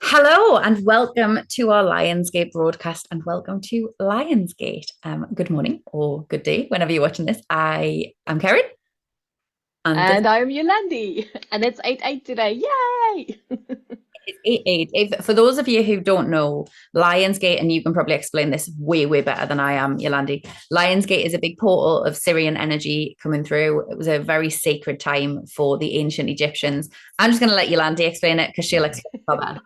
Hello and welcome to our Lionsgate broadcast and welcome to Lionsgate. Good morning or good day, whenever you're watching this. I am Ceryn and this And I'm Yolandi, and it's 8-8 today. Yay! is 8-8. For those of you who don't know, Lionsgate, and you can probably explain this way, way better than I am, Yolandi. Lionsgate is a big portal of Syrian energy coming through. It was a very sacred time for the ancient Egyptians. I'm just going to let Yolandi explain it because she'll explain it far better.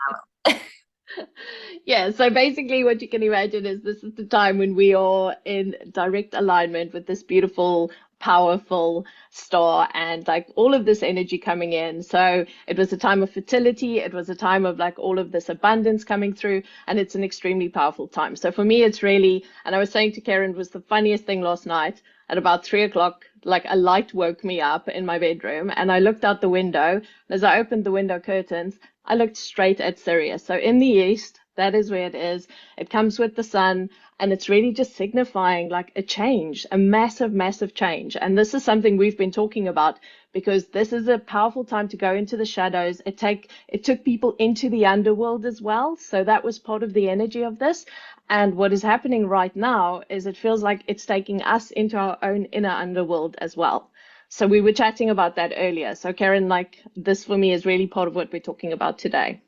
Yeah, so basically, what you can imagine is this is the time when we are in direct alignment with this beautiful, powerful star and like all of this energy coming in. So it was a time of fertility, it was a time of like all of this abundance coming through, and it's an extremely powerful time. So for me, it's really, and I was saying to Karen, it was the funniest thing last night at about 3 o'clock. Like a light woke me up in my bedroom, and I looked out the window. And as I opened the window curtains, I looked straight at Sirius. So in the east, that is where it is. It comes with the sun, and it's really just signifying like a change, a massive, massive change. And this is something we've been talking about because this is a powerful time to go into the shadows. It took people into the underworld as well. So that was part of the energy of this. And what is happening right now is it feels like it's taking us into our own inner underworld as well. So we were chatting about that earlier. So Karen, like this for me is really part of what we're talking about today.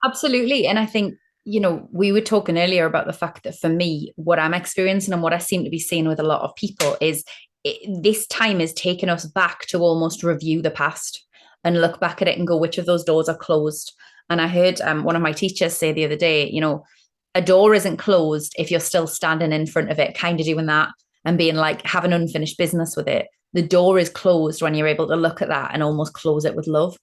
Absolutely. And I think, we were talking earlier about the fact that for me, what I'm experiencing and what I seem to be seeing with a lot of people is this time is taking us back to almost review the past and look back at it and go, which of those doors are closed? And I heard one of my teachers say the other day, a door isn't closed if you're still standing in front of it, kind of doing that and being like, have an unfinished business with it. The door is closed when you're able to look at that and almost close it with love.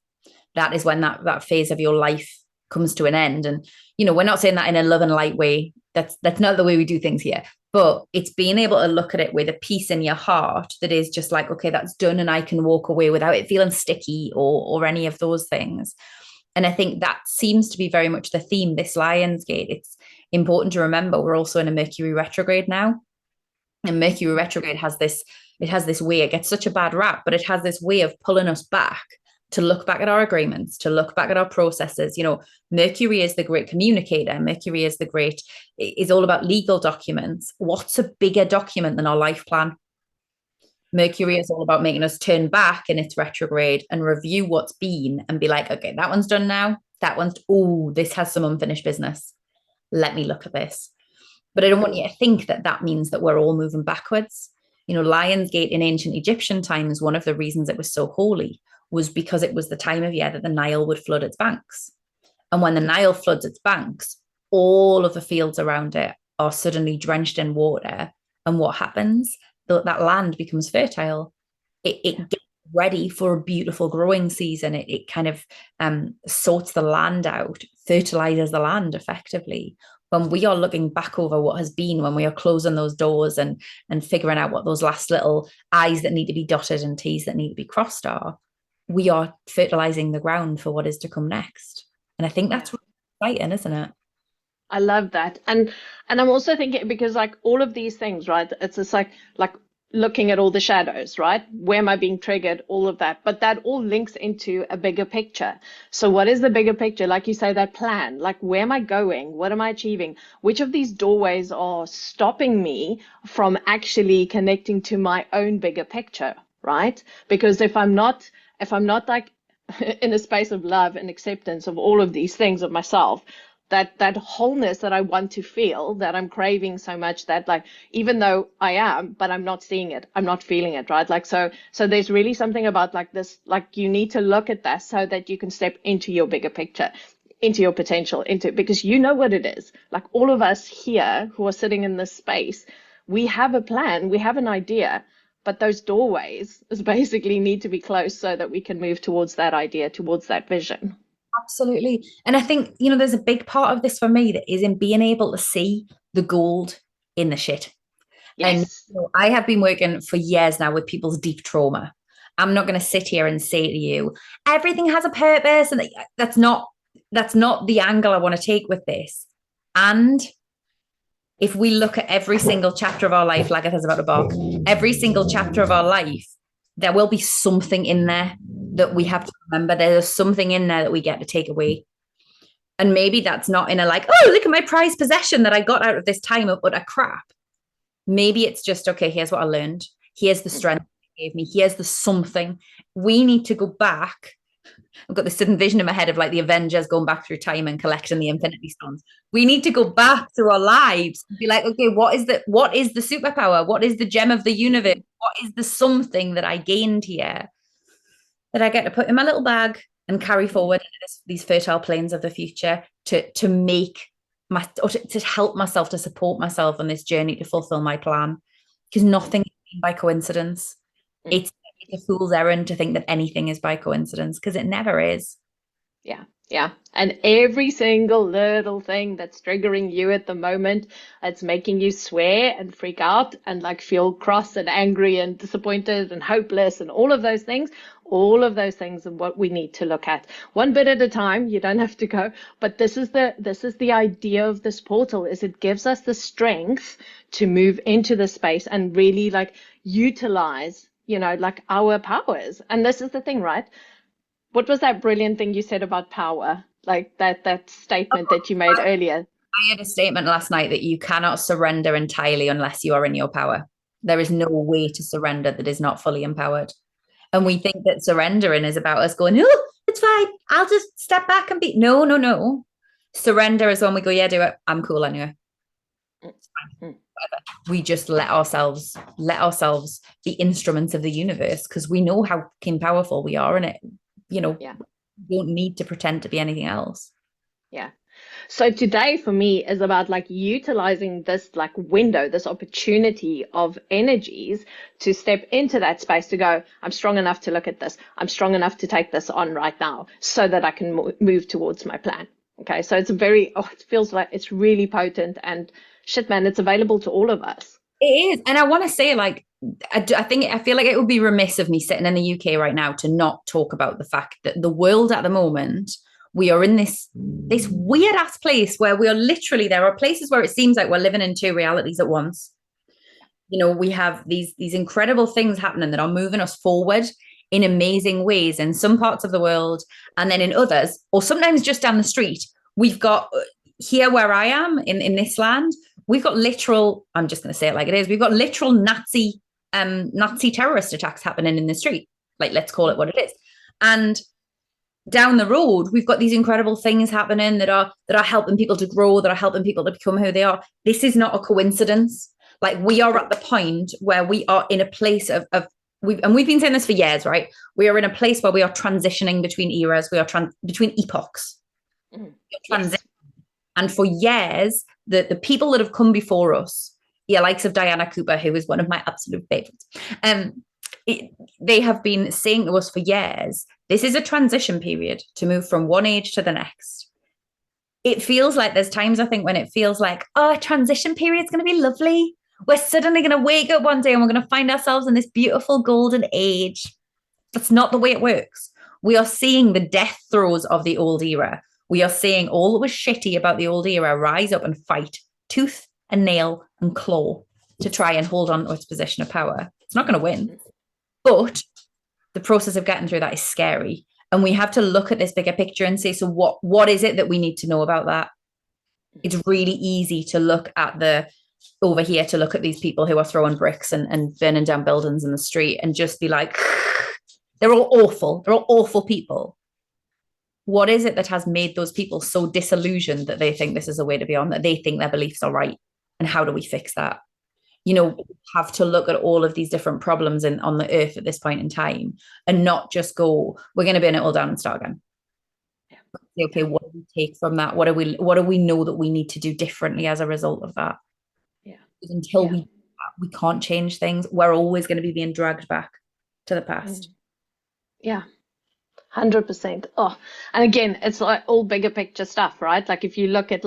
That is when that phase of your life comes to an end. And we're not saying that in a love and light way. That's not the way we do things here. But it's being able to look at it with a peace in your heart that is just like, okay, that's done, and I can walk away without it feeling sticky or any of those things. And I think that seems to be very much the theme this Lionsgate. It's important to remember we're also in a Mercury retrograde now. And Mercury retrograde has this way, it gets such a bad rap, but it has this way of pulling us back to look back at our agreements, to look back at our processes. Mercury is the great communicator. Mercury is all about legal documents. What's a bigger document than our life plan? Mercury is all about making us turn back in its retrograde and review what's been and be like, okay, that one's done now. This has some unfinished business. Let me look at this. But I don't want you to think that that means that we're all moving backwards. Lionsgate in ancient Egyptian times, one of the reasons it was so holy was because it was the time of year that the Nile would flood its banks. And when the Nile floods its banks, all of the fields around it are suddenly drenched in water. And what happens? That land becomes fertile. It gets ready for a beautiful growing season. It kind of sorts the land out, fertilizes the land effectively. When we are looking back over what has been, when we are closing those doors and figuring out what those last little I's that need to be dotted and T's that need to be crossed are, we are fertilizing the ground for what is to come next. And I think Yeah. that's really exciting, isn't it? I love that. And I'm also thinking because like all of these things, right? It's just like looking at all the shadows, right? Where am I being triggered? All of that. But that all links into a bigger picture. So what is the bigger picture? Like you say, that plan, like where am I going? What am I achieving? Which of these doorways are stopping me from actually connecting to my own bigger picture, right? Because if I'm not like in a space of love and acceptance of all of these things of myself, that wholeness that I want to feel, that I'm craving so much, that like even though I am, but I'm not seeing it, I'm not feeling it, right? Like so there's really something about like this, like you need to look at that so that you can step into your bigger picture, into your potential, into, because you know what it is. Like all of us here who are sitting in this space, we have a plan, we have an idea, but those doorways is basically need to be closed so that we can move towards that idea, towards that vision. Absolutely. And I think, there's a big part of this for me that is in being able to see the gold in the shit. And Yes. I have been working for years now with people's deep trauma. I'm not going to sit here and say to you, everything has a purpose. And that's not the angle I want to take with this. And if we look at every single chapter of our life, like it says about the book, every single chapter of our life, there will be something in there that we have to remember. There's something in there that we get to take away. And maybe that's not in a like, oh, look at my prized possession that I got out of this time of utter crap. Maybe it's just, okay, here's what I learned. Here's the strength it gave me. Here's the something. We need to go back. I've got this sudden vision in my head of like the Avengers going back through time and collecting the Infinity Stones. We need to go back through our lives and be like, okay, what is the superpower? What is the gem of the universe? What is the something that I gained here that I get to put in my little bag and carry forward into these fertile plains of the future to make my or to help myself, to support myself on this journey to fulfill my plan, because nothing is by coincidence. It's a fool's errand to think that anything is by coincidence, because it never is. Yeah, yeah. And every single little thing that's triggering you at the moment, that's making you swear and freak out and like feel cross and angry and disappointed and hopeless and all of those things are what we need to look at. One bit at a time. You don't have to go, but this is the idea of this portal, is it gives us the strength to move into the space and really like utilize, like our powers. And this is the thing, right? What was that brilliant thing you said about power? Like that statement that you made earlier. I had a statement last night that you cannot surrender entirely unless you are in your power. There is no way to surrender that is not fully empowered. And we think that surrendering is about us going, oh, it's fine. I'll just step back and be. No, no, no. Surrender is when we go, yeah, do it. I'm cool anyway. We just let ourselves be instruments of the universe, because we know how fucking powerful we are, and it, Yeah, we don't need to pretend to be anything else. yeah. So today for me is about like utilizing this like window, this opportunity of energies to step into that space to go, I'm strong enough to look at this. I'm strong enough to take this on right now so that I can move towards my plan. Okay. So it's it feels like it's really potent and shit, man, it's available to all of us. It is. And I want to say, like, I feel like it would be remiss of me sitting in the UK right now to not talk about the fact that the world at the moment, we are in this weird ass place where we are literally, there are places where it seems like we're living in two realities at once. We have these incredible things happening that are moving us forward in amazing ways in some parts of the world, and then in others, or sometimes just down the street, we've got here where I am in this land, we've got literal, I'm just going to say it like it is, we've got literal Nazi terrorist attacks happening in the street. Like, let's call it what it is. And down the road, we've got these incredible things happening that are helping people to grow, that are helping people to become who they are. This is not a coincidence. Like, we are at the point where we are in a place of we've been saying this for years, right? We are in a place where we are transitioning between eras. We are between epochs. Yes. And for years, the people that have come before us, the likes of Diana Cooper, who is one of my absolute favorites, they have been saying to us for years, this is a transition period to move from one age to the next. It feels like there's times, I think, when it feels like, oh, a transition period is going to be lovely. We're suddenly going to wake up one day and we're going to find ourselves in this beautiful golden age. That's not the way it works. We are seeing the death throes of the old era. We are seeing all that was shitty about the old era rise up and fight tooth and nail and claw to try and hold on to its position of power. It's not going to win. But the process of getting through that is scary. And we have to look at this bigger picture and say, so what is it that we need to know about that? It's really easy to look at over here, to look at these people who are throwing bricks and burning down buildings in the street and just be like, they're all awful. They're all awful people. What is it that has made those people so disillusioned that they think this is a way to be on, that they think their beliefs are right? And how do we fix that? We have to look at all of these different problems on the earth at this point in time, and not just go, we're going to burn it all down and start again. Okay, what do we take from that? What do we know that we need to do differently as a result of that? Yeah. Until we can't change things, we're always going to be being dragged back to the past. Yeah. 100%. Oh, and again, it's like all bigger picture stuff, right? Like if you look at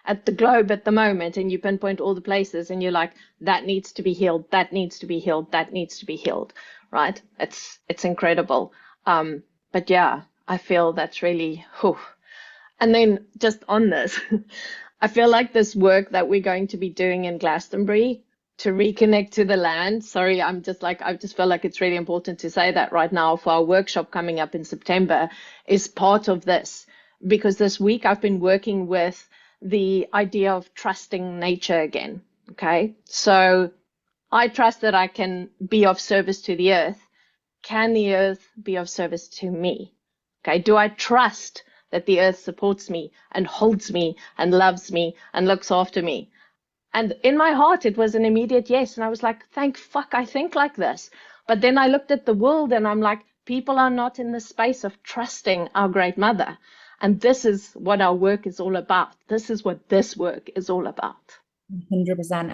at the globe at the moment and you pinpoint all the places and you're like, that needs to be healed, that needs to be healed, that needs to be healed, right? It's incredible. But yeah, I feel that's really, whew. And then just on this, I feel like this work that we're going to be doing in Glastonbury to reconnect to the land. Sorry, I just feel like it's really important to say that right now for our workshop coming up in September is part of this, because this week I've been working with the idea of trusting nature again. Okay. So I trust that I can be of service to the earth. Can the earth be of service to me? Okay. Do I trust that the earth supports me and holds me and loves me and looks after me? And in my heart, it was an immediate yes. And I was like, thank fuck, I think like this. But then I looked at the world and I'm like, people are not in the space of trusting our great mother. And this is what our work is all about. This is what this work is all about. 100%.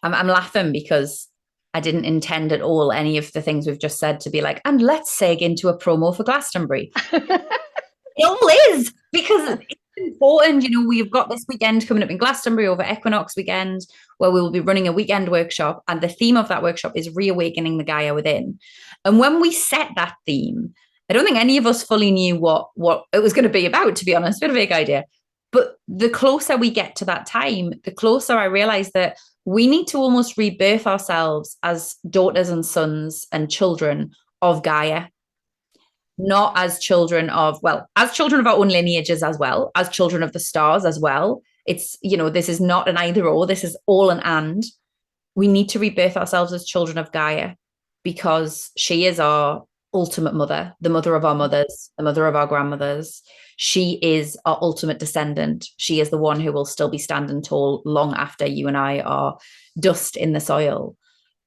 And I'm laughing because I didn't intend at all any of the things we've just said to be like, and let's seg into a promo for Glastonbury. It all is, because it's important. We've got this weekend coming up in Glastonbury over Equinox weekend, where we will be running a weekend workshop. And the theme of that workshop is reawakening the Gaia within. And when we set that theme, I don't think any of us fully knew what it was going to be about, to be honest. Bit of a vague idea. But the closer we get to that time, the closer I realize that we need to almost rebirth ourselves as daughters and sons and children of Gaia, not as children of, well, as children of our own lineages, as well as children of the stars as well. It's, this is not an either or, this is all an and. We need to rebirth ourselves as children of Gaia, because she is our ultimate mother, the mother of our mothers, the mother of our grandmothers. She is our ultimate descendant. She is the one who will still be standing tall long after you and I are dust in the soil.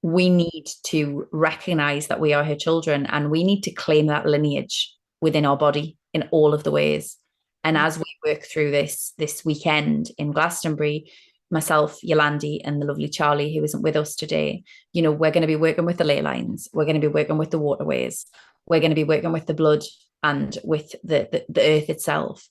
We need to recognize that we are her children, and we need to claim that lineage within our body in all of the ways. And as we work through this weekend in Glastonbury, myself, Yolandi, and the lovely Charlie, who isn't with us today, we're going to be working with the ley lines. We're going to be working with the waterways. We're going to be working with the blood and with the earth itself.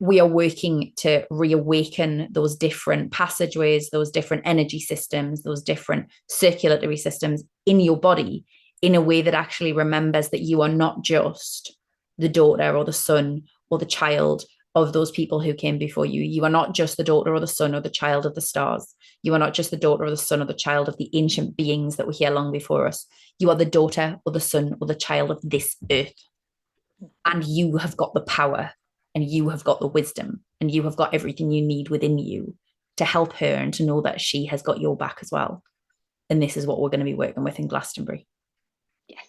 We are working to reawaken those different passageways, those different energy systems, those different circulatory systems in your body in a way that actually remembers that you are not just the daughter or the son or the child of those people who came before you. You are not just the daughter or the son or the child of the stars. You are not just the daughter or the son or the child of the ancient beings that were here long before us. You are the daughter or the son or the child of this earth. And you have got the power, and you have got the wisdom, and you have got everything you need within you to help her and to know that she has got your back as well. And this is what we're going to be working with in Glastonbury. Yes.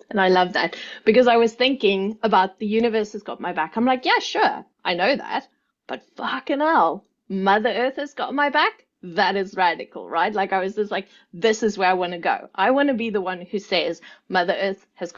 And I love that, because I was thinking about the universe has got my back. I'm like, yeah, sure, I know that. But fucking hell, Mother Earth has got my back. That is radical, right? Like, I was just like, this is where I want to go. I want to be the one who says Mother Earth has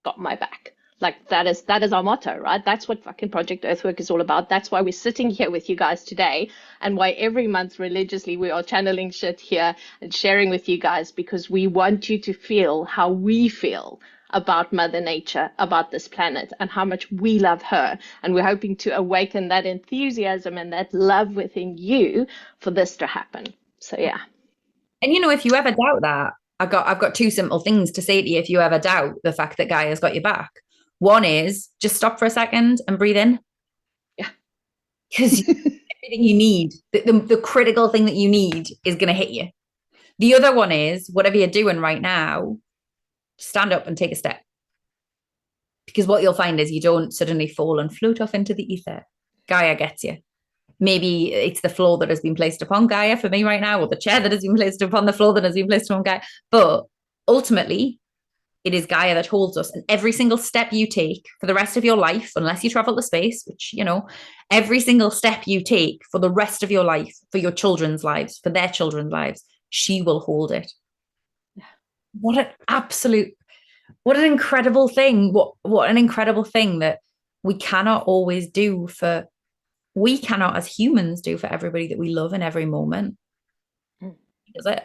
got my back. Like, that is our motto, right? That's what fucking Project Earthwork is all about. That's why we're sitting here with you guys today, and why every month religiously we are channeling shit here and sharing with you guys, because we want you to feel how we feel about Mother Nature, about this planet, and how much we love her. And we're hoping to awaken that enthusiasm and that love within you for this to happen. So yeah. And if you ever doubt that, I've got two simple things to say to you. If you ever doubt the fact that Gaia's got your back, one is just stop for a second and breathe in. Yeah. Because everything you need, the critical thing that you need is going to hit you. The other one is, whatever you're doing right now, stand up and take a step. Because what you'll find is you don't suddenly fall and float off into the ether. Gaia gets you. Maybe it's the floor that has been placed upon Gaia for me right now, or the chair that has been placed upon the floor that has been placed upon Gaia. But ultimately, it is Gaia that holds us. And every single step you take for the rest of your life, unless you travel to space, which, every single step you take for the rest of your life, for your children's lives, for their children's lives, she will hold it. What an incredible thing. What an incredible thing that we cannot always do for, we cannot as humans do for everybody that we love in every moment. Is it?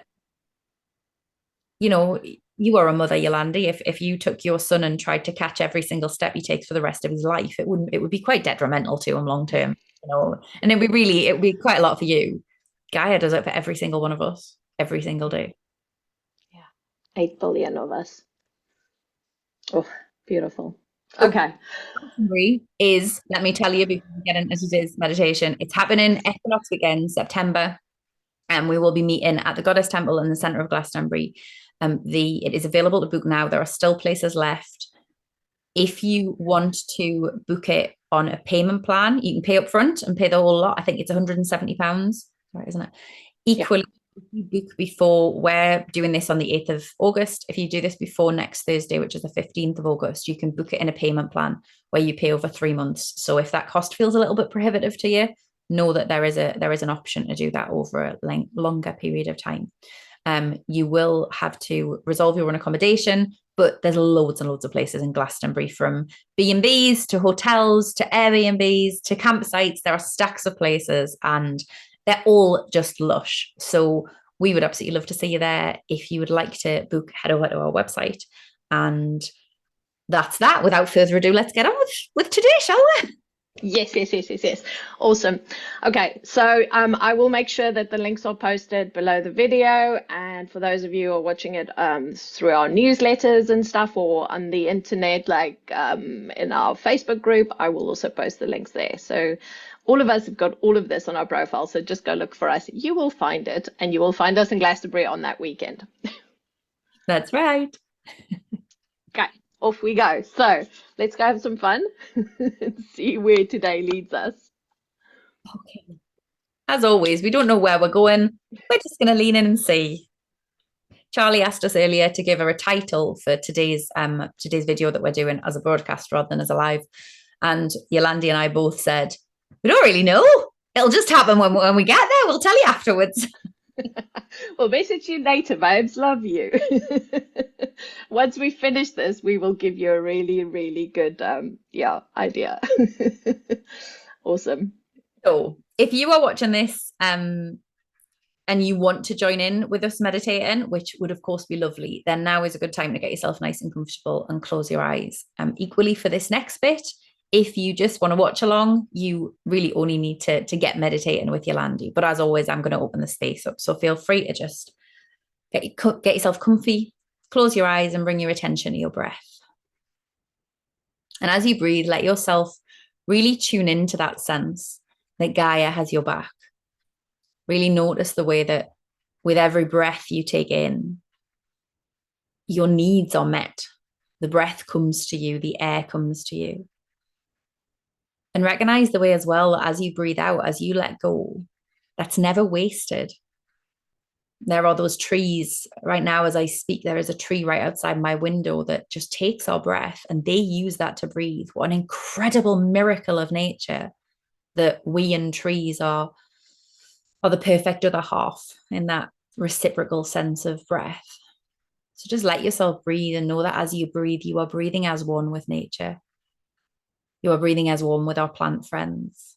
You are a mother, Yolandi. If you took your son and tried to catch every single step he takes for the rest of his life, it would be quite detrimental to him long term, and it would be quite a lot for you. Gaia does it for every single one of us, every single day. Yeah. 8 billion of us. Oh, beautiful. Okay. Is, let me tell you before we get into today's meditation, it's happening Equinox weekend, September, and we will be meeting at the Goddess Temple in the centre of Glastonbury. It is available to book now. There are still places left. If you want to book it on a payment plan, you can pay up front and pay the whole lot. I think it's £170, right, isn't it? Yeah. Equally, if you book before, we're doing this on the 8th of August. If you do this before next Thursday, which is the 15th of August, you can book it in a payment plan where you pay over 3 months. So if that cost feels a little bit prohibitive to you, know that there is an option to do that over a longer period of time. You will have to resolve your own accommodation, but there's loads and loads of places in Glastonbury, from B&Bs to hotels to Airbnbs to campsites. There are stacks of places and they're all just lush. So we would absolutely love to see you there. If you would like to book, head over to our website. And that's that. Without further ado, let's get on with today, shall we? Yes. Awesome. Okay, so I will make sure that the links are posted below the video. And for those of you who are watching it through our newsletters and stuff, or on the internet, like in our Facebook group, I will also post the links there. So all of us have got all of this on our profile. So just go look for us. You will find it, and you will find us in Glastonbury on that weekend. That's right. Okay, off we go. So let's go have some fun and see where today leads us. Okay. As always, we don't know where we're going. We're just going to lean in and see. Charlie asked us earlier to give her a title for today's video that we're doing as a broadcast rather than as a live. And Yolandi and I both said, we don't really know. It'll just happen when we get there. We'll tell you afterwards. We'll message you later, babes. Love you. Once we finish this, we will give you a really, really good idea. Awesome. So if you are watching this and you want to join in with us meditating, which would of course be lovely, then now is a good time to get yourself nice and comfortable and close your eyes. Equally for this next bit, if you just want to watch along, you really only need to get meditating with Yolandi. But as always, I'm going to open the space up. So feel free to just get yourself comfy, close your eyes and bring your attention to your breath. And as you breathe, let yourself really tune into that sense that Gaia has your back. Really notice the way that with every breath you take in, your needs are met. The breath comes to you, the air comes to you. And recognize the way as well, as you breathe out, as you let go, that's never wasted. There are those trees right now as I speak. There is a tree right outside my window that just takes our breath and they use that to breathe. What an incredible miracle of nature that we and trees are the perfect other half in that reciprocal sense of breath. So just let yourself breathe and know that as you breathe, you are breathing as one with nature. You are breathing as one with our plant friends.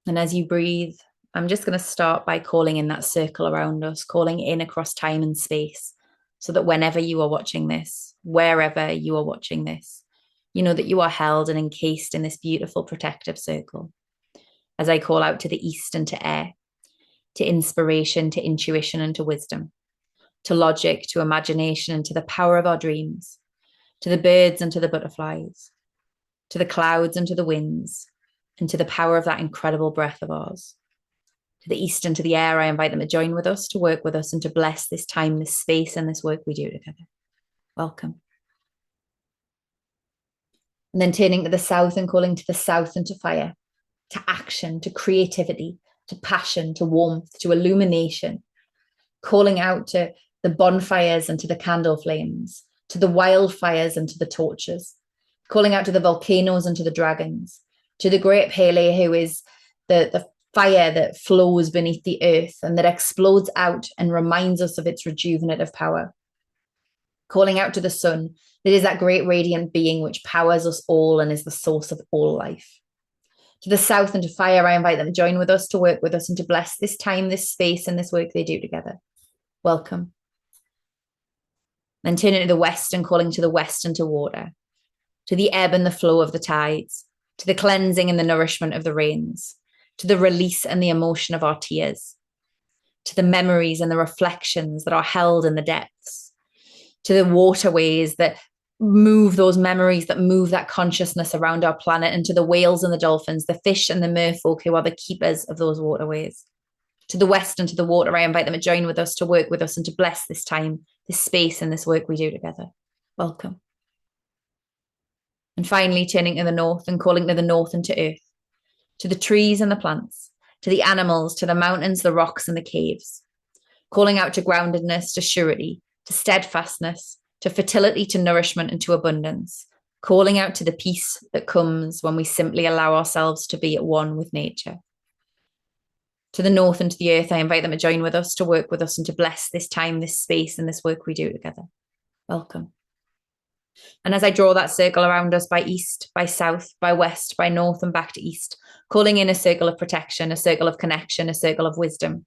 And as you breathe, I'm just going to start by calling in that circle around us, calling in across time and space, so that whenever you are watching this, wherever you are watching this, you know that you are held and encased in this beautiful protective circle. As I call out to the east and to air, to inspiration, to intuition and to wisdom, to logic, to imagination and to the power of our dreams, to the birds and to the butterflies, to the clouds and to the winds, and to the power of that incredible breath of ours. To the east and to the air, I invite them to join with us, to work with us, and to bless this time, this space, and this work we do together. Welcome. And then turning to the south and calling to the south and to fire, to action, to creativity, to passion, to warmth, to illumination, calling out to the bonfires and to the candle flames, to the wildfires and to the torches, calling out to the volcanoes and to the dragons, to the great Pele, who is the fire that flows beneath the earth and that explodes out and reminds us of its rejuvenative power. Calling out to the sun, that is that great radiant being which powers us all and is the source of all life. To the south and to fire, I invite them to join with us, to work with us, and to bless this time, this space, and this work they do together. Welcome. Then turning to the west and calling to the west and to water, to the ebb and the flow of the tides, to the cleansing and the nourishment of the rains, to the release and the emotion of our tears, to the memories and the reflections that are held in the depths, to the waterways that move those memories, that move that consciousness around our planet, and to the whales and the dolphins, the fish and the merfolk who are the keepers of those waterways. To the west and to the water, I invite them to join with us, to work with us, and to bless this time, this space, and this work we do together. Welcome. And finally, turning to the north and calling to the north and to earth, to the trees and the plants, to the animals, to the mountains, the rocks, and the caves, calling out to groundedness, to surety, to steadfastness, to fertility, to nourishment, and to abundance, calling out to the peace that comes when we simply allow ourselves to be at one with nature. To the north and to the earth, I invite them to join with us, to work with us, and to bless this time, this space, and this work we do together. Welcome. And as I draw that circle around us by east, by south, by west, by north, and back to east, calling in a circle of protection, a circle of connection, a circle of wisdom,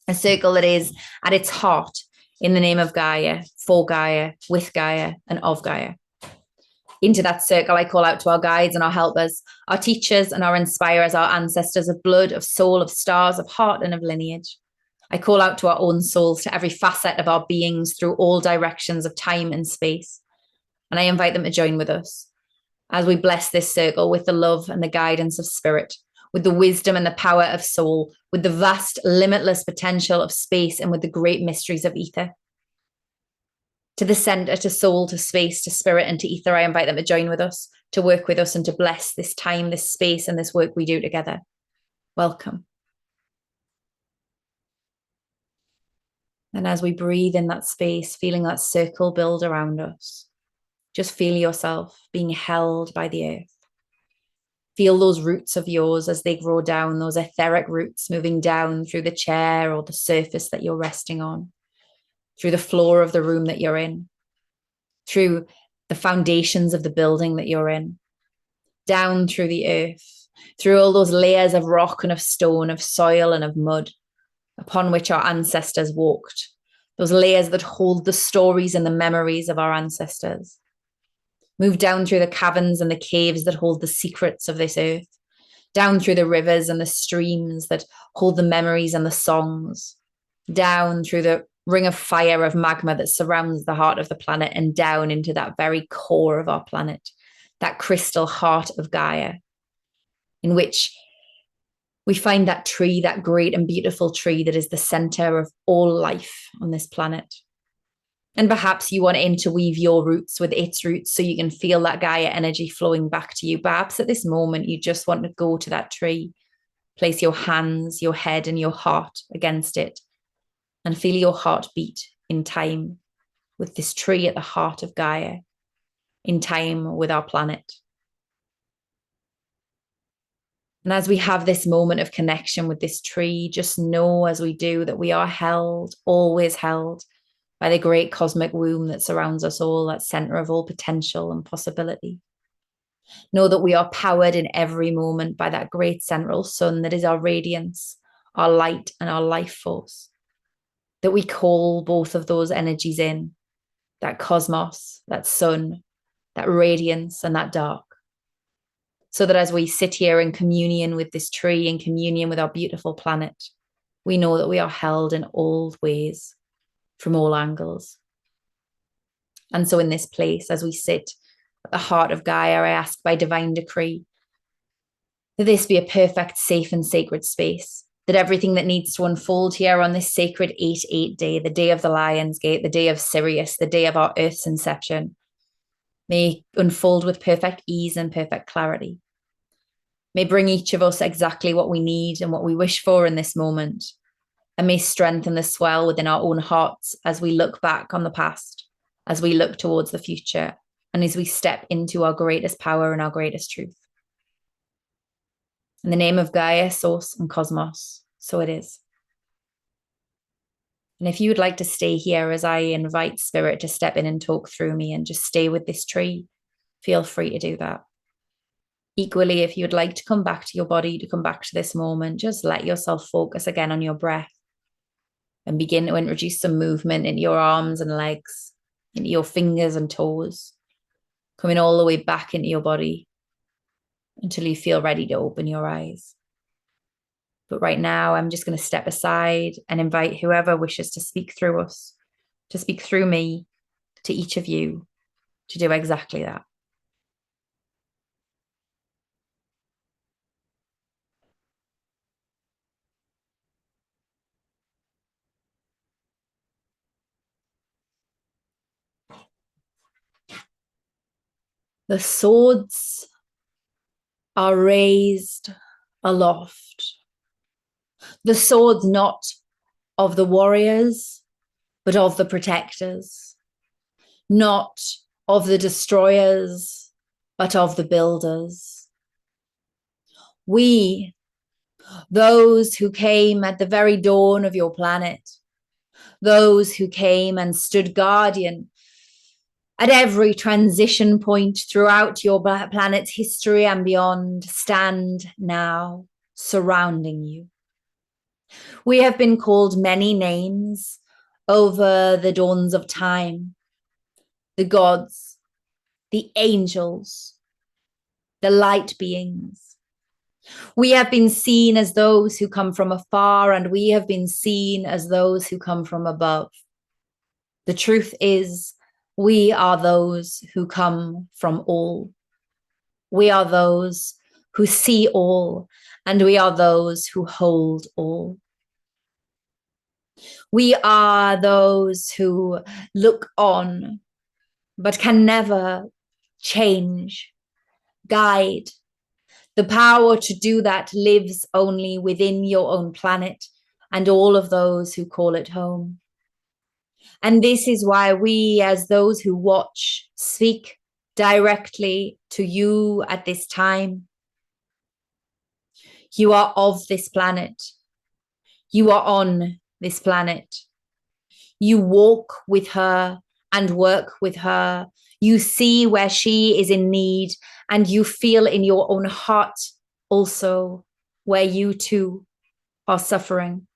a circle that is at its heart in the name of Gaia, for Gaia, with Gaia, and of Gaia. Into that circle, I call out to our guides and our helpers, our teachers and our inspirers, our ancestors of blood, of soul, of stars, of heart, and of lineage. I call out to our own souls, to every facet of our beings through all directions of time and space. And I invite them to join with us as we bless this circle with the love and the guidance of spirit, with the wisdom and the power of soul, with the vast, limitless potential of space, and with the great mysteries of ether. To the center, to soul, to space, to spirit, and to ether, I invite them to join with us, to work with us, and to bless this time, this space, and this work we do together. Welcome. And as we breathe in that space, feeling that circle build around us, just feel yourself being held by the earth. Feel those roots of yours as they grow down, those etheric roots moving down through the chair or the surface that you're resting on, through the floor of the room that you're in, through the foundations of the building that you're in, down through the earth, through all those layers of rock and of stone, of soil and of mud upon which our ancestors walked, those layers that hold the stories and the memories of our ancestors. Move down through the caverns and the caves that hold the secrets of this earth, down through the rivers and the streams that hold the memories and the songs, down through the ring of fire of magma that surrounds the heart of the planet, and down into that very core of our planet, that crystal heart of Gaia, in which we find that tree, that great and beautiful tree that is the center of all life on this planet. And perhaps you want to interweave your roots with its roots so you can feel that Gaia energy flowing back to you. Perhaps at this moment, you just want to go to that tree, place your hands, your head, and your heart against it, and feel your heart beat in time with this tree at the heart of Gaia, in time with our planet. And as we have this moment of connection with this tree, just know as we do that we are held, always held, by the great cosmic womb that surrounds us all, that center of all potential and possibility. Know that we are powered in every moment by that great central sun that is our radiance, our light, and our life force. That we call both of those energies in, that cosmos, that sun, that radiance, and that dark. So that as we sit here in communion with this tree, in communion with our beautiful planet, we know that we are held in all ways, from all angles. And so in this place, as we sit at the heart of Gaia, I ask by divine decree that this be a perfect, safe, and sacred space, that everything that needs to unfold here on this sacred 8-8 day, the day of the Lion's Gate, the day of Sirius, the day of our Earth's inception, may unfold with perfect ease and perfect clarity. May bring each of us exactly what we need and what we wish for in this moment, and may strengthen the swell within our own hearts as we look back on the past, as we look towards the future, and as we step into our greatest power and our greatest truth. In the name of Gaia, Source, and Cosmos, so it is. And if you would like to stay here as I invite Spirit to step in and talk through me and just stay with this tree, feel free to do that. Equally, if you would like to come back to your body, to come back to this moment, just let yourself focus again on your breath and begin to introduce some movement into your arms and legs, into your fingers and toes, coming all the way back into your body until you feel ready to open your eyes. But right now, I'm just going to step aside and invite whoever wishes to speak through us, to speak through me, to each of you, to do exactly that. The swords are raised aloft. The swords not of the warriors, but of the protectors. Not of the destroyers, but of the builders. We, those who came at the very dawn of your planet, those who came and stood guardian at every transition point throughout your planet's history and beyond, stand now surrounding you. We have been called many names over the dawns of time. The gods, the angels, the light beings. We have been seen as those who come from afar, and we have been seen as those who come from above. The truth is, we are those who come from all. We are those who see all, and we are those who hold all. We are those who look on, but can never change, guide. The power to do that lives only within your own planet and all of those who call it home. And this is why we, as those who watch, speak directly to you at this time. You are of this planet. You are on this planet. You walk with her and work with her. You see where she is in need, and you feel in your own heart also where you too are suffering.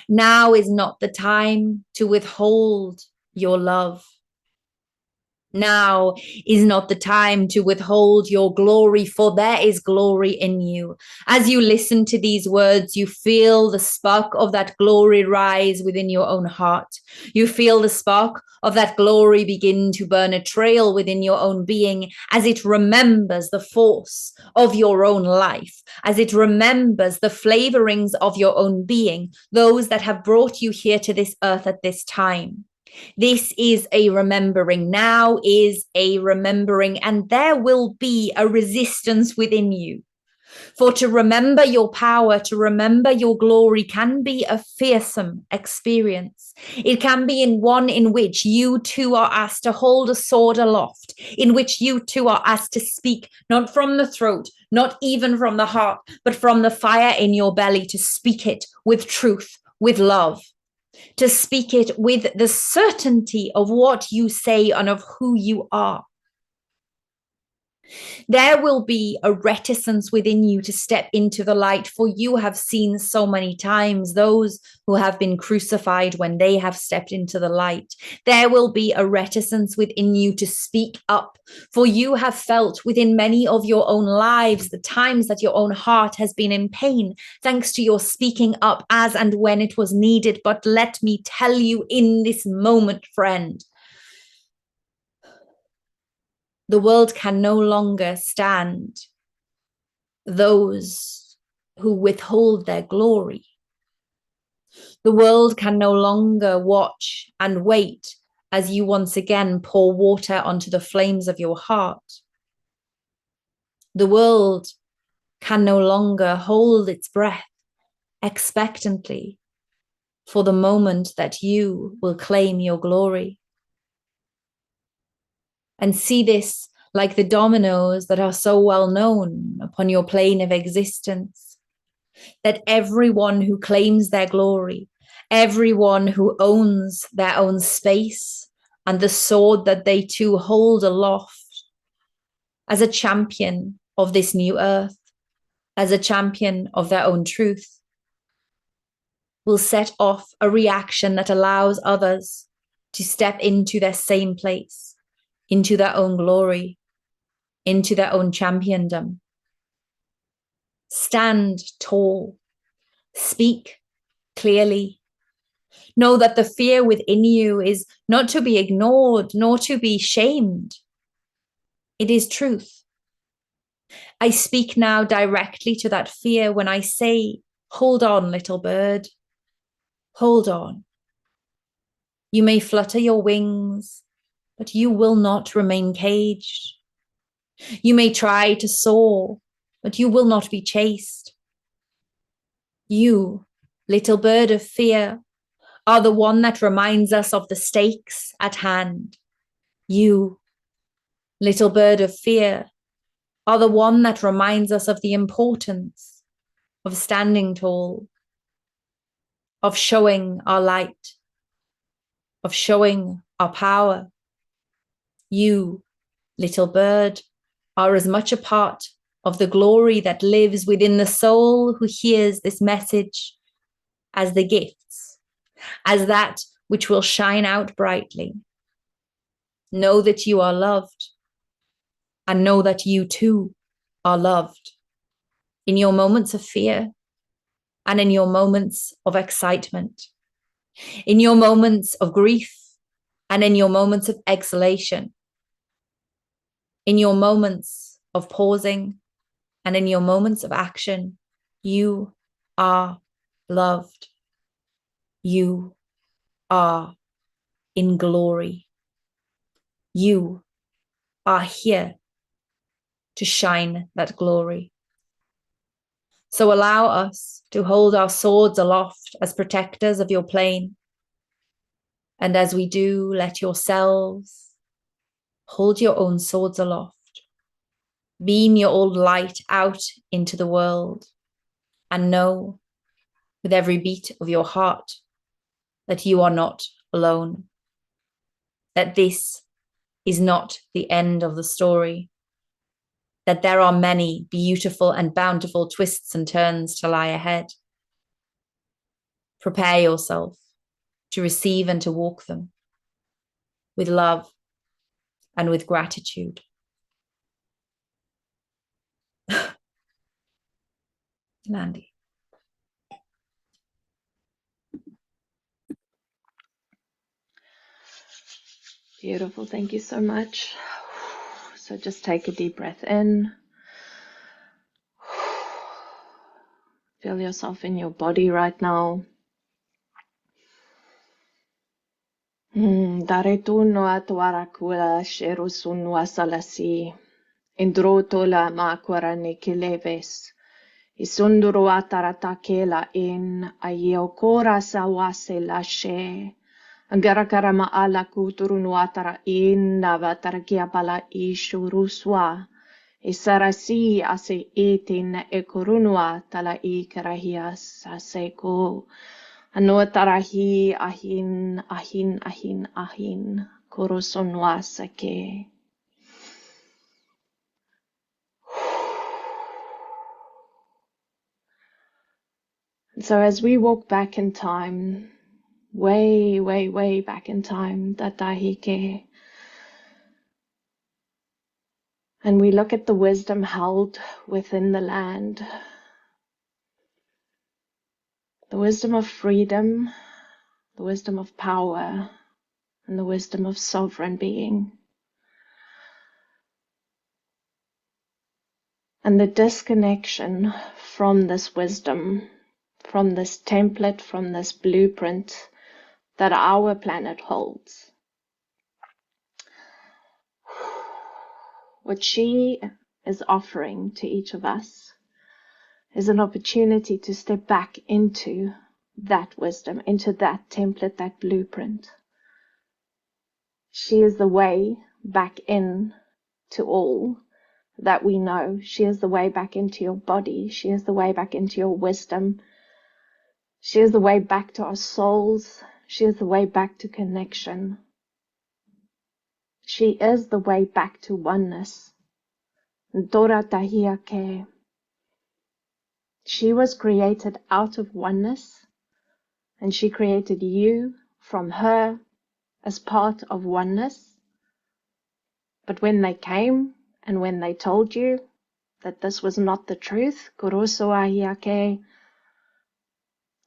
Now is not the time to withhold your love. Now is not the time to withhold your glory, for there is glory in you. As you listen to these words, you feel the spark of that glory rise within your own heart. You feel the spark of that glory begin to burn a trail within your own being as it remembers the force of your own life, as it remembers the flavorings of your own being, those that have brought you here to this earth at this time. This is a remembering. Now is a remembering, and there will be a resistance within you. For to remember your power, to remember your glory can be a fearsome experience. It can be in one in which you too are asked to hold a sword aloft, in which you too are asked to speak, not from the throat, not even from the heart, but from the fire in your belly, to speak it with truth, with love. To speak it with the certainty of what you say and of who you are. There will be a reticence within you to step into the light, for you have seen so many times those who have been crucified when they have stepped into the light. There will be a reticence within you to speak up, for you have felt within many of your own lives the times that your own heart has been in pain, thanks to your speaking up as and when it was needed. But let me tell you in this moment, friend, the world can no longer stand those who withhold their glory. The world can no longer watch and wait as you once again pour water onto the flames of your heart. The world can no longer hold its breath expectantly for the moment that you will claim your glory. And see this like the dominoes that are so well known upon your plane of existence, that everyone who claims their glory, everyone who owns their own space and the sword that they too hold aloft as a champion of this new earth, as a champion of their own truth, will set off a reaction that allows others to step into their same place, into their own glory, into their own championdom. Stand tall, speak clearly. Know that the fear within you is not to be ignored, nor to be shamed. It is truth. I speak now directly to that fear when I say, hold on, little bird. Hold on. You may flutter your wings. but you will not remain caged. You may try to soar, but you will not be chased. You, little bird of fear, are the one that reminds us of the stakes at hand. You, little bird of fear, are the one that reminds us of the importance of standing tall, of showing our light, of showing our power. You, little bird, are as much a part of the glory that lives within the soul who hears this message as the gifts, as that which will shine out brightly. Know that you are loved, and know that you too are loved in your moments of fear and in your moments of excitement, in your moments of grief and in your moments of exhalation, in your moments of pausing and in your moments of action. You are loved. You are in glory. You are here to shine that glory. So allow us to hold our swords aloft as protectors of your plane. And as we do, let yourselves hold your own swords aloft. Beam your old light out into the world and know with every beat of your heart that you are not alone, that this is not the end of the story, that there are many beautiful and bountiful twists and turns to lie ahead. Prepare yourself to receive and to walk them with love and with gratitude. Yolandi. Beautiful. Thank you so much. So just take a deep breath in. Feel yourself in your body right now. Dare tu no atuara kula sheru sunwa salasi. Indro la makwara ne kileves. Isunduru ataratakela in ayokora sawase lashe. Angarakara maala kuturunu atara in navatarakia pala ishuruswa. Isarasi ase etin ekorunua tala ikarahia saseko. Anotarahi ahin ahin ahin ahin korosonwa sake. So as we walk back in time, way, way, way back in time, Tatahike, and we look at the wisdom held within the land, the wisdom of freedom, the wisdom of power, and the wisdom of sovereign being. And the disconnection from this wisdom, from this template, from this blueprint that our planet holds. What she is offering to each of us is an opportunity to step back into that wisdom, into that template, that blueprint. She is the way back in to all that we know. She is the way back into your body. She is the way back into your wisdom. She is the way back to our souls. She is the way back to connection. She is the way back to oneness. Dora tahia ke. She was created out of oneness, and she created you from her as part of oneness. But when they came and when they told you that this was not the truth,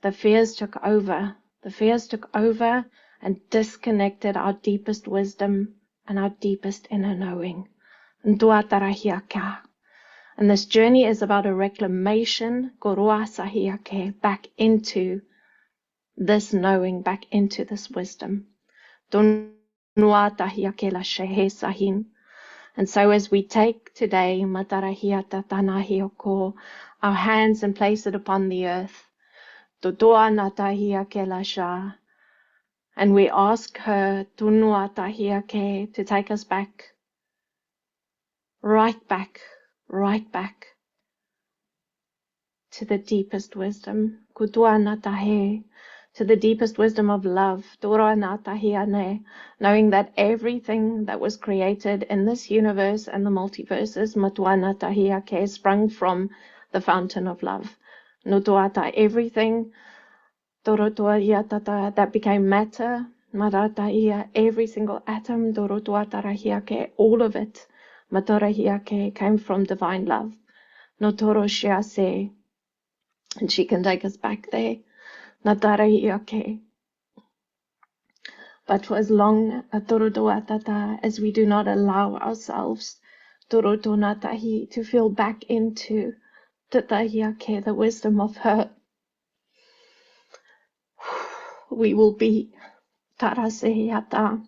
the fears took over. The fears took over and disconnected our deepest wisdom and our deepest inner knowing. And this journey is about a reclamation, back into this knowing, back into this wisdom. Nuatahia ke la shehe sahin. And so as we take today, Matarahia tatanahioko, our hands and place it upon the earth, Totoa natahia ke la sha, and we ask her, Tunuatahia ke, to take us back, right back, right back to the deepest wisdom, Kutua natahe, to the deepest wisdom of love, Tora natahiane, knowing that everything that was created in this universe and the multiverses, Matua natahiake, sprung from the fountain of love. Nutuata, everything, Torotua yatata, that became matter, Marataia, every single atom, Dorotua rahiake, all of it, Matorahiake, came from divine love. Notoro shiase, and she can take us back there. Natarahiake. But for as long as we do not allow ourselves to feel back into tatahiake, the wisdom of her, we will be tarasehiata,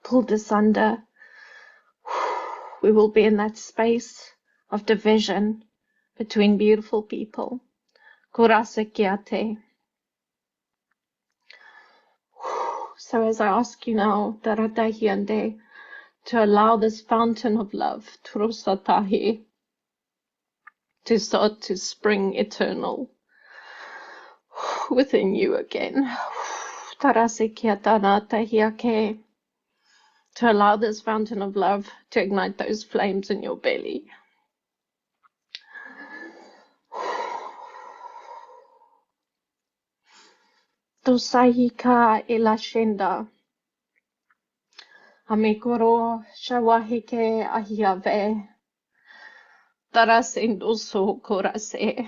pulled asunder. We will be in that space of division between beautiful people. Kurasekiate. So as I ask you now, Taratahiande, to allow this fountain of love, Turusatahi, to start to spring eternal within you again. Tarasikiatanatahiake, to allow this fountain of love to ignite those flames in your belly. Tosahika ilashenda. Amikoro shawahike ahiave. Tarasendoso korase.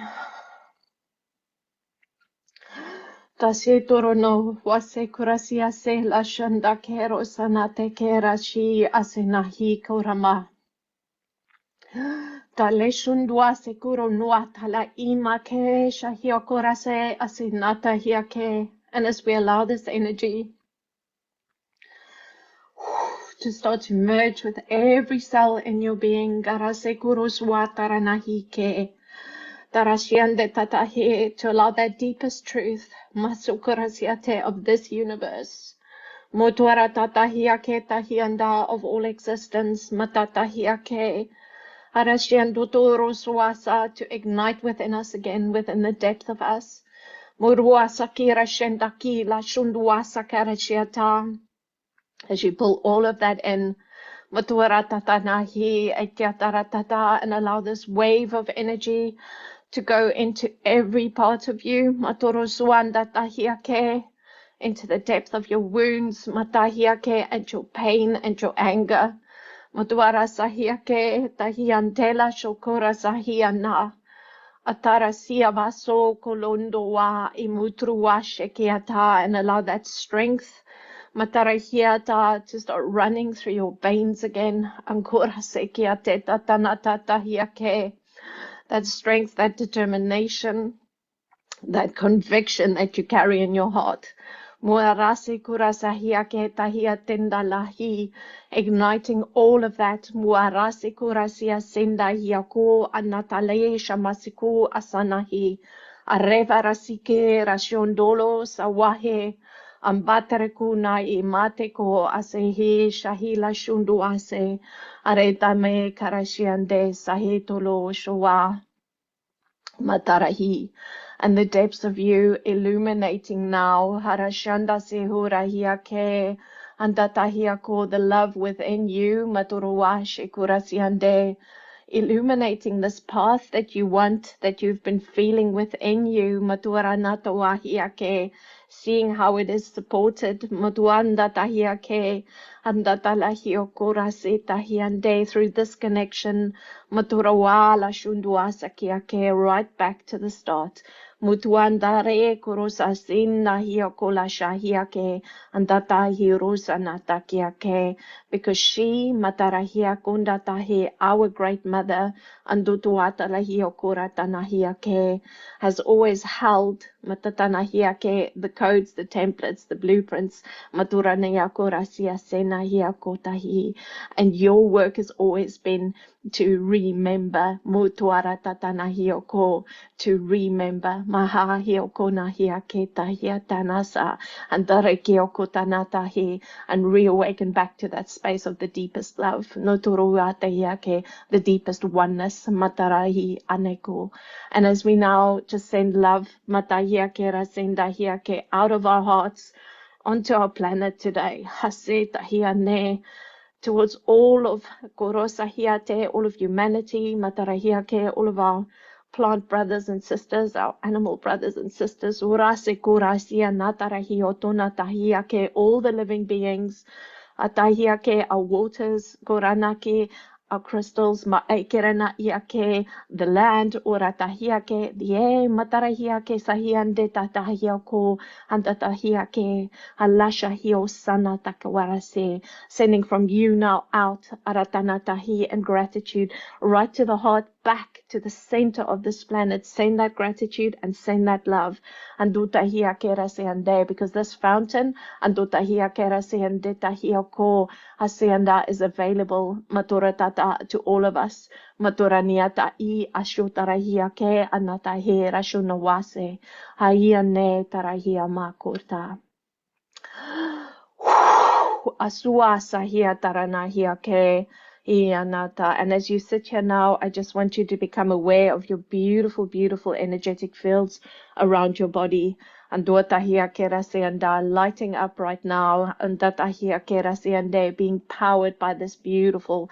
Tase torono wase kurasia se la shanda kero sanate kera shi asenahi korama. Tale shundwa sekuro nua tala ima ke shahio korase asenata hiake. And as we allow this energy to start to merge with every cell in your being, garase kuruswa taranahike. Tarashiande tatahe, to allow that deepest truth, masukurasiate, of this universe. Motuara tatahiake tahianda, of all existence, matatahiake. Arashianduturu suasa, to ignite within us again, within the depth of us. Muruasa kira shendaki la shunduasa karashiata. As you pull all of that in, Matuara tatanahi, etiataratata, and allow this wave of energy to go into every part of you, Matorosuanda tahiake, into the depth of your wounds, Matahiake, and your pain and your anger. Matuara sahiake, tahiantela shokora sahiana, atarasia vaso kolondoa imutruwa shekiata, and allow that strength, Matarahiata, to start running through your veins again. Ankora sekiate tatanata tahiake. That strength, that determination, that conviction that you carry in your heart. Muarasi kurasahiake tahia tendalahi, igniting all of that. Muarasi kurasia senda hiako anatale shamasiku asanahi. Areva rasike rashondolo sawahe. Ambaterekuna imateko asehi shahila shundu ase. Aretame karashiande sahitolo showa. Matarahi, and the depths of you illuminating now. Harashanda sehurahiake, andatahiako, the love within you. Maturuwa shekurasiande, illuminating this path that you want, that you've been feeling within you. Maturanatawahiake, seeing how it is supported. Matuandatahiake, andatalahiyokurasetahiande, through this connection. Maturawala shunduasakiake, right back to the start. Mutuandare kurusa sinna hia kola shahia ke andata hirusa natakia ke, because she matarahia kunda tahi, our great mother, andutuata lahia kuratana hia ke, has always held matatana hia ke, the codes, the templates, the blueprints, maturania korasia sena hia kotahi, and your work has always been to remember mutuara tatana hioko, to remember maha hioko na hia keta hia tanasa and darekioko tanatahi, and reawaken back to that space of the deepest love, noturuata hiake, the deepest oneness, matarahi aneko. And as we now just send love matahiake rasenda hiake out of our hearts onto our planet today, hase tahiane, towards all of Korosahiate, all of humanity, Matarahiake, all of our plant brothers and sisters, our animal brothers and sisters, Urase Kurasia, Natarahioto, Natahiake, all the living beings, Atahiake, our waters, Koranake, our crystals, Ma'ekerana Iake, the land, Uratahiake, the air, Matarahiake, Sahiande, Tatahiako, and Tatahiake, Alashahio Sana Takawarase, sending from you now out, Aratanatahi, and gratitude right to the heart, back to the center of this planet. Send that gratitude and send that love. Andutahia Kerase Ande, because this fountain, Andutahia Kerase and Detahia Ko Hacienda, is available, Maturatata, to all of us. Maturaniata I Ashutarahia Ke Anatahe Rashunawase, Haiane Tarahia Makurta. Asua Sahia Taranahia Ke. And as you sit here now, I just want you to become aware of your beautiful, beautiful energetic fields around your body. And Duatahia Kerasianda lighting up right now, and Datahia Kerasiande being powered by this beautiful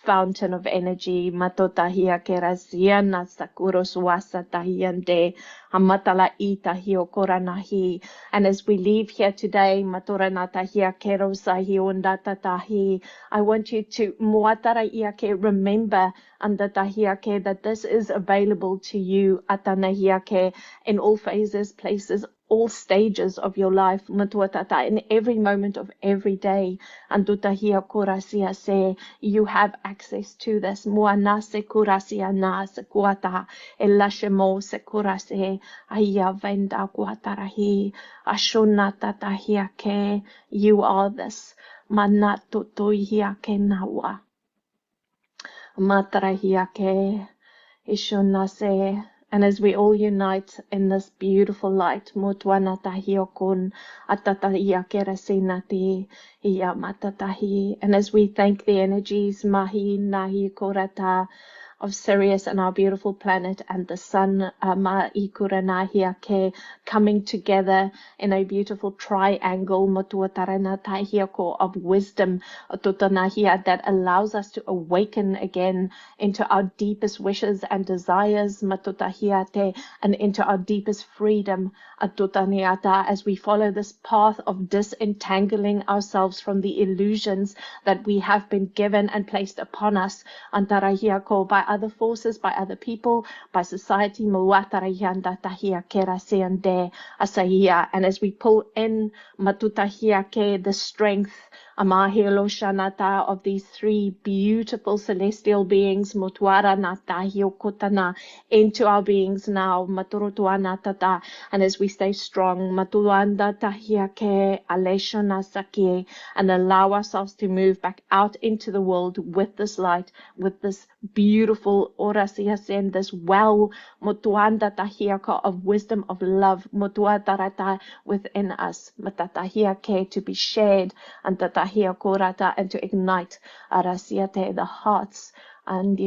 fountain of energy. Matotahia Kerasiana Sakuros Wasa Tahiande, Amatala Itahio Koranahi. And as we leave here today, Matoranatahia Kerosahi Undatatahi, I want you to Muatarahiake remember Andatahiake that this is available to you Atanahiake in all phases, places, all stages of your life, Matuatata, in every moment of every day. Andutahia Kurasia se, you have access to this. Muanase Kurasia na Sekuata, Elashemo Sekurase, Aya Venda Kuatarahi, Ashunatatahiake, you are this. Manatutuhiake nawa. Matarahiake, Ishunase. And as we all unite in this beautiful light, Mutwanatahiokun, Atatahiakeresinati, Iyamatatahi. And as we thank the energies, Mahi Nahi Korata, of Sirius and our beautiful planet and the sun, Ma'ikuranahia, coming together in a beautiful triangle, Motuataranatahiako, of wisdom, Totanahia, that allows us to awaken again into our deepest wishes and desires, Matotahiate, and into our deepest freedom, Atotaniata, as we follow this path of disentangling ourselves from the illusions that we have been given and placed upon us, Antarahiako, by other forces, by other people, by society, and as we pull in Matutahiake, the strength, Amahilo Shanata, of these three beautiful celestial beings, Mutuara Natahio into our beings now, Maturutuanatata, and as we stay strong, Matuanda Tahiake, Aleshona Sakie, and allow ourselves to move back out into the world with this light, with this beautiful Orasiasen, this well, Mutuanda Tahiaka, of wisdom, of love, Mutuatarata, within us, Matatahiake, to be shared, and Tatahia Korata, and to ignite Arasiate, the hearts and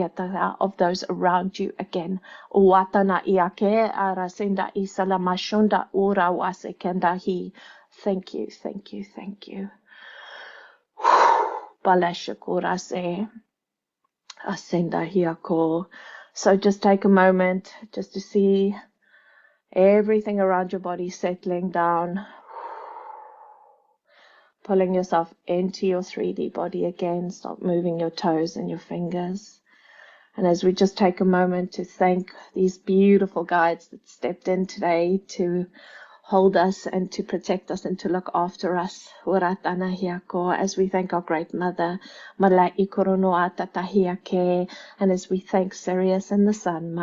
of those around you again. Watana iake arasenda isalamashunda ura wasekendahi. Thank you, thank you, thank you. Balashakurase asenda hiako. So just take a moment just to see everything around your body settling down. Pulling yourself into your 3D body again. Stop moving your toes and your fingers. And as we just take a moment to thank these beautiful guides that stepped in today to hold us and to protect us and to look after us. As we thank our great mother, Mala'i Koronoa Tatahiake, and as we thank Sirius and the sun,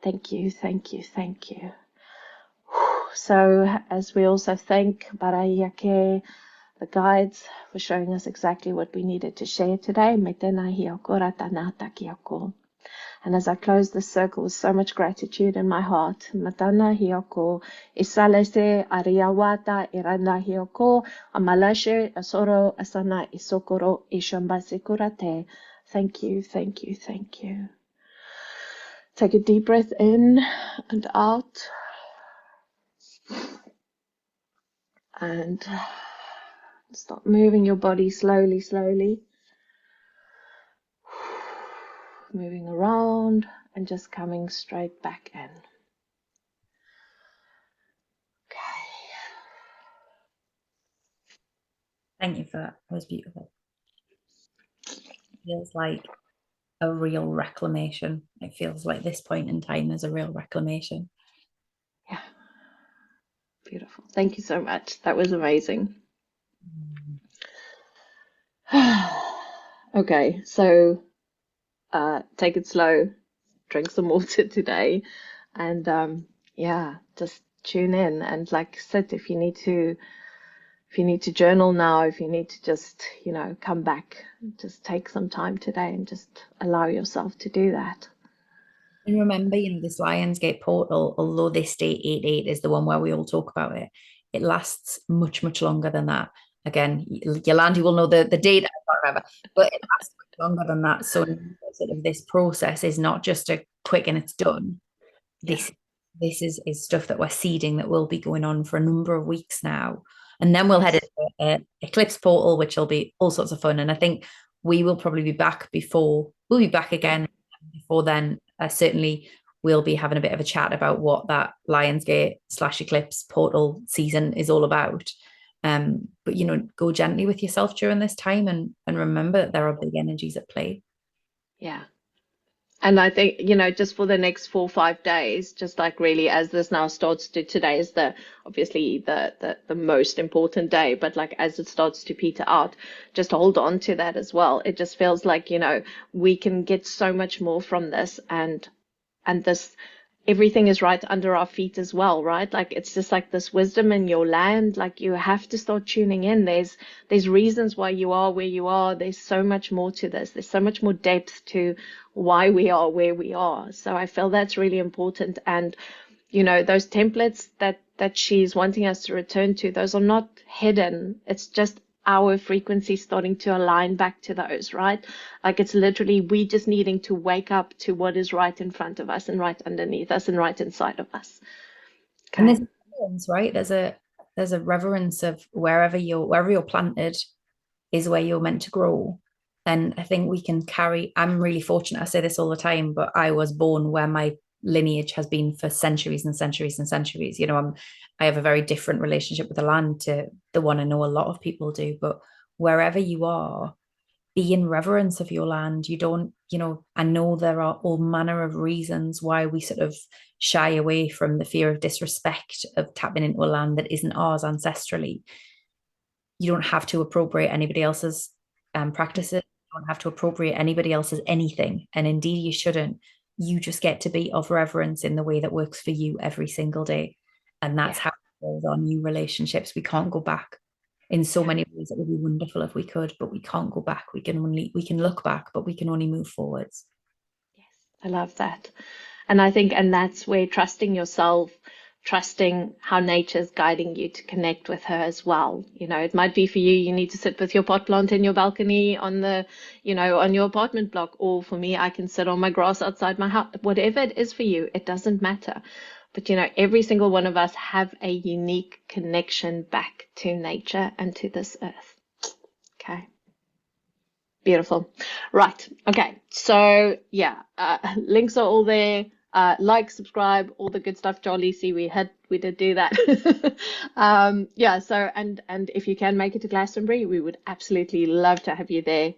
Thank you, thank you, thank you. So as we also thank Baraiake, the guides, for showing us exactly what we needed to share today. And as I close this circle with so much gratitude in my heart, Matana Hioko, Isalese, Ariawata, Iranda Hioko, Amalashe, Asoro, Asana, Isokoro, Ishambase Kurate. Thank you, thank you, thank you. Take a deep breath in and out. And start moving your body slowly, slowly. Moving around and just coming straight back in. Okay. Thank you for that. That was beautiful. It feels like a real reclamation. It feels like this point in time is a real reclamation. Yeah. Beautiful. Thank you so much. That was amazing. Okay, so take it slow, drink some water today, and yeah, just tune in and like sit if you need to journal now, if you need to just, come back, just take some time today and just allow yourself to do that. And remember, this Lionsgate portal, although this day 88 is the one where we all talk about it, it lasts much, much longer than that. Again, Yolandi will know the date, I can't remember, but it lasts much longer than that. So sort of this process is not just a quick and it's done. This this is stuff that we're seeding that will be going on for a number of weeks now. And then we'll head into Eclipse Portal, which will be all sorts of fun. And I think we'll be back again before then. Certainly we'll be having a bit of a chat about what that Lionsgate/Eclipse Portal season is all about. But go gently with yourself during this time and remember that there are big energies at play. Yeah. And I think, just for the next 4 or 5 days, just like really as this now starts to, today is obviously the most important day, but like as it starts to peter out, just hold on to that as well. It just feels like, we can get so much more from this, and this, everything is right under our feet as well, right? Like it's just like this wisdom in your land. Like you have to start tuning in. There's reasons why you are where you are. There's so much more to this. There's so much more depth to why we are where we are. So I feel that's really important. And those templates that she's wanting us to return to, those are not hidden. It's just our frequency starting to align back to those, right? Like it's literally we just needing to wake up to what is right in front of us and right underneath us and right inside of us. Okay. And there's a reverence, right? There's a reverence of wherever you're planted is where you're meant to grow. And I think we can I'm really fortunate. I say this all the time, but I was born where my lineage has been for centuries and centuries and centuries. I have a very different relationship with the land to the one I know a lot of people do. But wherever you are, be in reverence of your land. You don't, I know there are all manner of reasons why we sort of shy away from the fear of disrespect of tapping into a land that isn't ours ancestrally. You don't have to appropriate anybody else's practices. You don't have to appropriate anybody else's anything. And indeed, you shouldn't. You just get to be of reverence in the way that works for you every single day. And that's how we build our new relationships. We can't go back. In so many ways, it would be wonderful if we could, but we can't go back. We can look back, but we can only move forwards. Yes, I love that. And I think, and that's where trusting yourself, trusting how nature's guiding you to connect with her as well. It might be for you need to sit with your pot plant in your balcony on on your apartment block, or for me, I can sit on my grass outside my house. Whatever it is for you, it doesn't matter. But every single one of us have a unique connection back to nature and to this earth. Okay. Beautiful. Right. Okay. So yeah, links are all there. Like, subscribe, all the good stuff. Jolly, see, we did do that. Yeah, so and if you can make it to Glastonbury, we would absolutely love to have you there.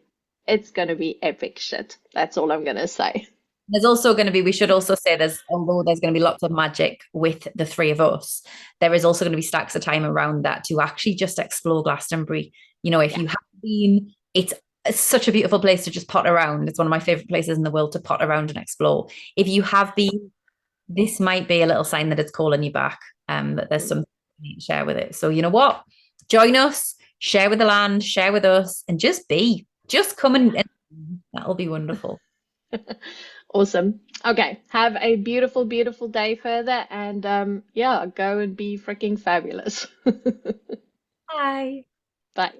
It's going to be epic shit. That's all I'm going to say. There's also going to be, we should also say although there's going to be lots of magic with the three of us, there is also going to be stacks of time around that to actually just explore Glastonbury. If Yeah. you have been, it's such a beautiful place to just pot around. It's one of my favorite places in the world to pot around and explore. If you have been, this might be a little sign that it's calling you back, that there's something you need to share with it. So you know what? Join us, share with the land, share with us, and just be. Just come and that'll be wonderful. Awesome. Okay. Have a beautiful, beautiful day further. And yeah, go and be freaking fabulous. Bye. Bye.